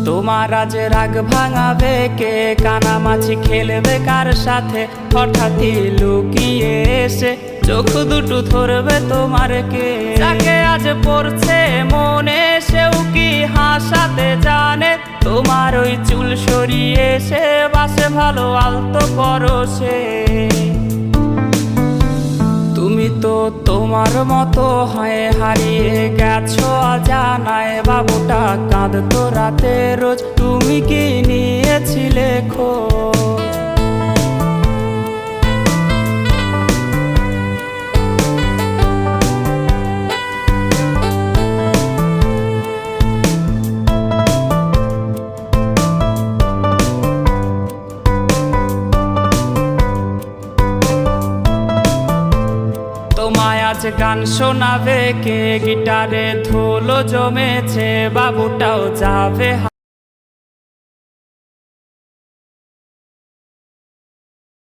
তোমার আজ রাগ ভাঙাবে কে, কানামাছি খেলবে কার সাথে, হঠাৎই লুকিয়ে এসে চোখ দুটো ধরবে তোমার কে। যাকে আজ পড়ছে মনে সেও কি হাসাতে জানে, তোমার ওই চুল সরিয়ে সে বাসে ভালো আলতো পরশে। তুমি তো তোমার মতো হয়ে হারিয়ে গেছো অজানায়, বাবুটা কাঁদতো রাতে রোজ, তুমি কি নিয়েছিলে খোঁজ? তোমায় আজ গান শোনাবে কে, গিটারে ধুলো জমেছে, বাবুটাও যাবে